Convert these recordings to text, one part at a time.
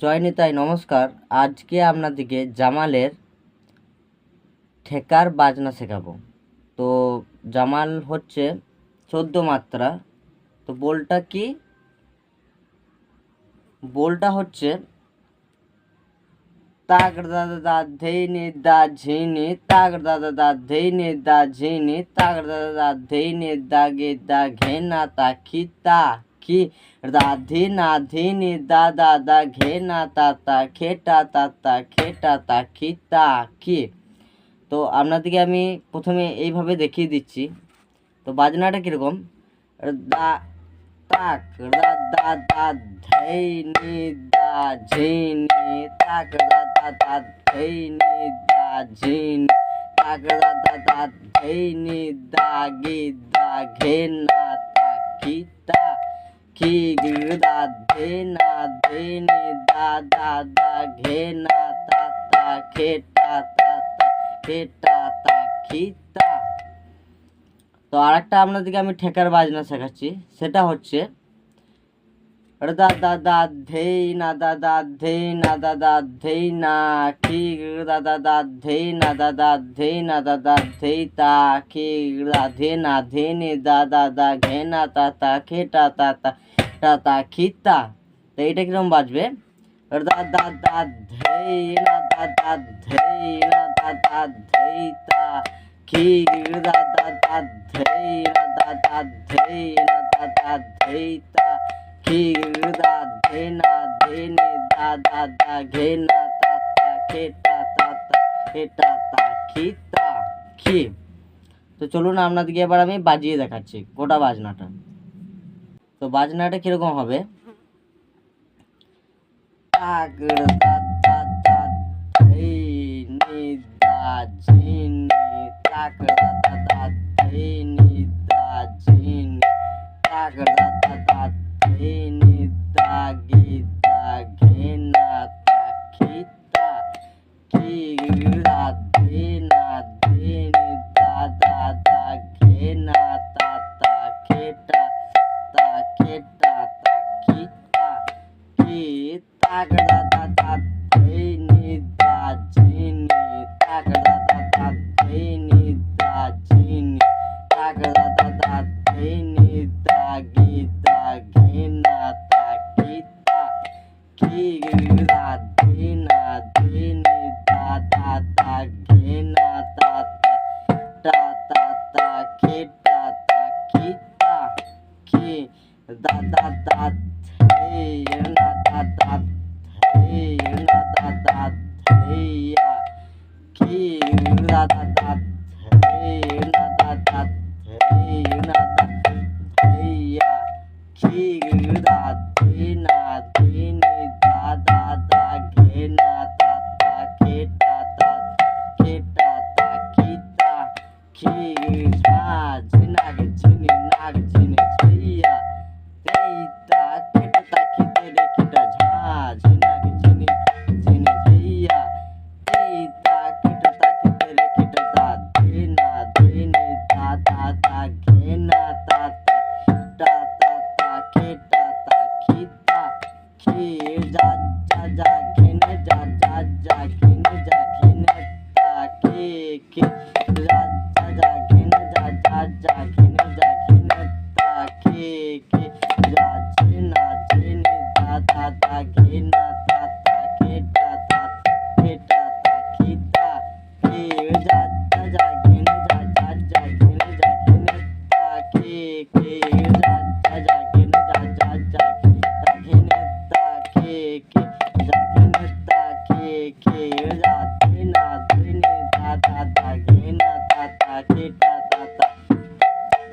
জয় নিতাই, নমস্কার। আজকে আপনাদেরকে জামালের ঠেকার বাজনা শেখাবো। তো জামাল হচ্ছে 14 মাত্রা। তো বোলটা হচ্ছে তাক দাদা দা ধেইনি দা ঝিনি, তাক দাদা দা ধেইনি দা ঝিনি, তাক দাদা দা ধেইনি দা গে দা ঘেনা তা খিতা কি রাধি না ধিনি দা দা দা ঘেনা তা তা খেটা তা তা খেটা তা খিতা কি। তো আপনাদেরকে আমি প্রথমে এইভাবে দেখিয়ে দিচ্ছি। তো বাজনাটা কীরকম, দা তাক রা দা দা ধেইনি দা ঝিনি, তাক রা দা দা ধেইনি দা ঝিনি, তাক রা দা দা ধেইনি দা গে দা ঘেনা তা খিতা কি দা ধেনা ধেনি দা দা দা ঘেনা তা তা খেটা তা তা খেটা তা খিতা। তো আরেকটা আপনাদেরকে আমি ঠেকার বাজনা শেখাচ্ছি, সেটা হচ্ছে দা দা দা ধেই না দা দা ধেই না দা দা ধেই না কি দা দা দা ধেই না দা দা ধেই না দা দা ধেই তা কি ধে না ধেনে দা দা দা ঘেনা তা তা খেটা তা তা তা তা খিতা। তো এইটা কিরকম বাজবে, দা দা দা ধেই না দা দা ধেই না দা দা ধেই তা কি দা দা দা ধেই না দা দা ধেই না দা দা ধেই তা কি দা ধেনা ধেনে দা দা দা ঘেনা তা তা খেটা তা তা খেটা তা খিতা কি। তো চলুন আপনাদেরকে এবার আমি বাজিয়ে দেখাচ্ছি গোটা বাজনাটা। তো বাজনাটা কিরকম হবে, তাক দা দা দা ধেইনি দা ঝিনি, তাক দা দা দা ধেইনি দা ঝিনি, তাক দা দা দা ধেইনি দা গে দা ঘেনা তা খিতা কি দা ধেনা ধেনি দা দা দা ঘেনা তা তা খেটা তা খেটা তা খিতা কি। তাক দা দা দা ধেইনি দা ঝিনি, তাক দা দা দা ধেইনি দা ঝিনি, তাক দা দা দা ধেইনি দা গে দা ঘেনা তা খিতা কি দা ধেনা ধেনি দা দা দা ঘেনা তা তা তা তা তা খেটা তা খিতা কি দা দা দা ধেই না দা দা ধেই না দা দা ধেইয়া কি দা দা দা ধেই না দা দা ধেই না দা ধেইয়া কি দা ধেনা ধেনি দা দা দা ঘেনা তা তা খেটা তা খেটা তা খিতা কি ঝাঝ নাগ ঝিনি নাগ ঝিনি ঝইয়া তেইতা খেটা তা খিতে রে খিটা ঝাঝ নাগ ঝিনি ঝিনি ঝইয়া তেইতা খেটা তা খিতে রে খিটা দা ধেনা ধেনি দা দা দা ঘেনা তা তা তা তা তা খেটা তা খিতা কি যা যা যা ঘেনে যা যা যা ঘেনে যা ঘেনে তা কে কে যা যা যা ঘেনে যা যা যা ঘেনে যা ঘেনে তা কে কে যা ঝেনা ঝেনে দা দা দা ঘেনা তা তা খেটা তা খেটা তা খিতা কে যা যা যা ঘেনে যা যা যা ঘেনে যা ঘেনে তা কে কে যা যা যা ঘেনে যা যা যা ঘেনে তা কে কে যা ঘেনে তা কে কে যা ধেনা ধেনে দা দা দা ঘেনা তা তা খেটা তা তা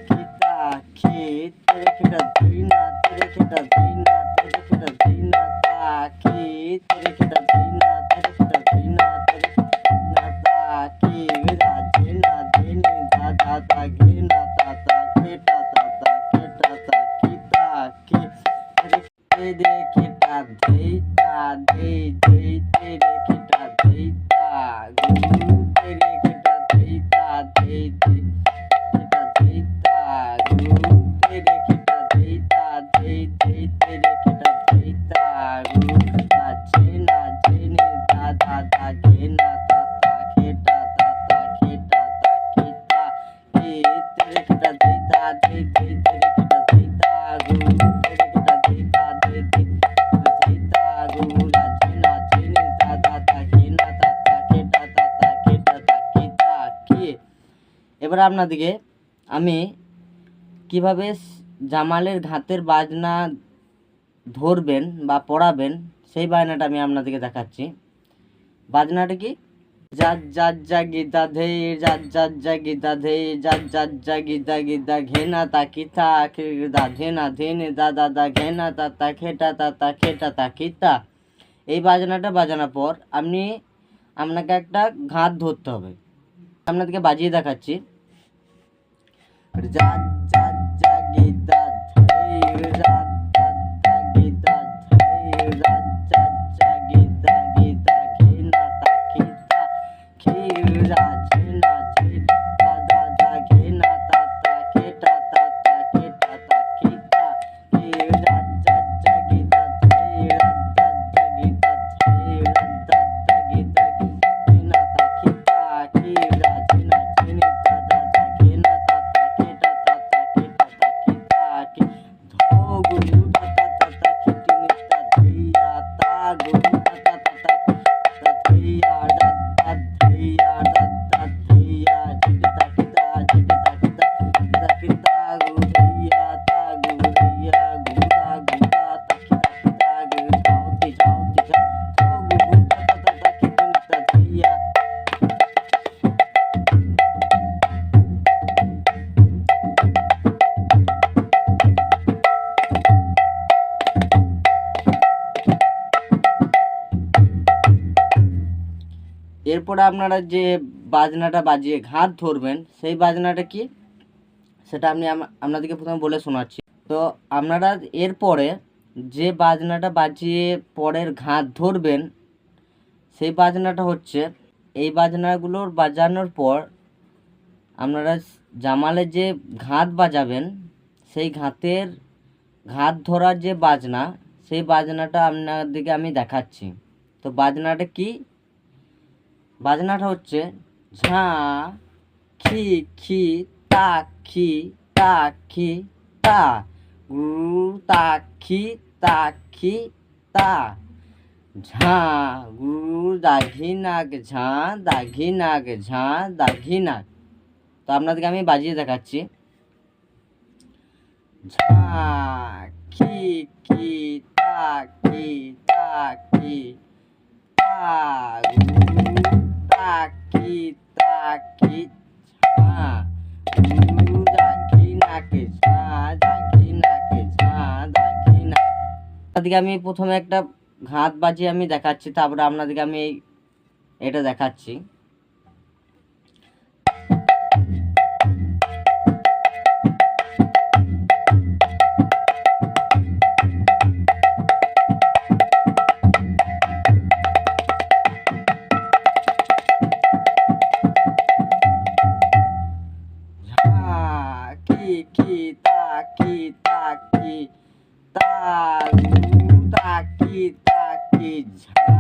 খিতা খে তেরে খেটা ধইনা তেরে খেটা ধইনা তেরে খেটা ধইনা তা খে তেরে খেটা ধইনা তেরে খেটা ধইনা তেরে খেটা তা কে যা ধেনা ধেনে দা দা দা ঘেনা তা তা খেটা তা তা খেটা তা খিতা কে তেরে খেটা ধেইতা ধেই ধেই তেরে খেটা ধেইতা গু তেরে খেটা ধেইতা ধেই ধেই খেটা ধেইতা গু তেরে খেটা ধেইতা ধেই ধেই তেরে খেটা ধেইতা গু আছে এবার আপনাদেরকে আমি কিভাবে জামালের ঘাতের বাজনা ধরবেন বা পড়াবেন সেই বাজনাটা আমি আপনাদেরকে দেখাচ্ছি। বাজনাটা কি? জাত জাত জা গিদা ধে জাত জাত জা গিদা ধে জাত জাত জা গিদা গিদা ঘেনা তা কিতা দা ধেনা ধেনে দা দা দা ঘেনা তা তা খেটা খেটা তা কিতা। এই বাজনাটা বাজানোর পর আপনাকে একটা ঘাত ধরতে হবে। আপনাদেরকে বাজিয়ে দেখাচ্ছি। জাত জাত জা গিদা ধে জাত জাত জা গিদা ধে জাত জাত জা গিদা গিদা ঘেনা তা কিতা খিরা ঝিনা ঝি দা দা দা ঘেনা তা তা খেটা তা খেটা তা কিতা জাত জাত জা গিদা ধে জাত জাত জা গিদা ধে জাত জাত জা গিদা ঘেনা তা কিতা খিরা ঝিনা ঝিনি দা দা দা ঘেনা তা তা খেটা তা খেটা তা কিতা কি ধো গুরু তা তা তা খিটিনি তা ধিয়া তা গুরু তা তা তা ধিয়া দা দা ধিয়া দা দা ধিয়া ঝিটা কিতা ঝিটা কিতা তা কিতা গুরু ধিয়া তা গুরু ধিয়া গুরুদা গুরুদা তা কিতা কিতা গুরু ঝাউতি ঝাউতি ঝা ধো গুরু তা তা তা খিটিনি তা ধিয়া। এরপরে আপনারা যে বাজনাটা বাজিয়ে ঘাত ধরবেন সেই বাজনাটা কি সেটা আমি আপনাদেরকে প্রথমে বলে শোনাচ্ছি। তো আপনারা এরপরে যে বাজনাটা বাজিয়ে পরের ঘাত ধরবেন সেই বাজনাটা হচ্ছে, এই বাজনাগুলোর বাজানোর পর আপনারা জামালে যে ঘাত বাজাবেন সেই ঘাত ধরার যে বাজনা সেই বাজনাটা আপনাদেরকে আমি দেখাচ্ছি। তো বাজনাটা কি? বাজনাটা হচ্ছে ঝা খি খি তা খি তা খি তা গুরু তা খি তা ঝা গুরু দাঘি নাক ঝা দাঘি নাক ঝা দাঘি নাক। তো আপনাদেরকে আমি বাজিয়ে দেখাচ্ছি। ঝা খি খি তা খি তা খি তা গুরু তা খি ঝা গুরু দাঘি নাক ঝা দাঘি নাক ঝা দাঘি নাক। আপনাদেরকে আমি প্রথমে একটা ঘাত বাজিয়ে আমি দেখাচ্ছি, তারপরে আপনাদেরকে আমি এটা দেখাচ্ছি। কি কি তা কি তা কি তা গুরু তা কি ঝা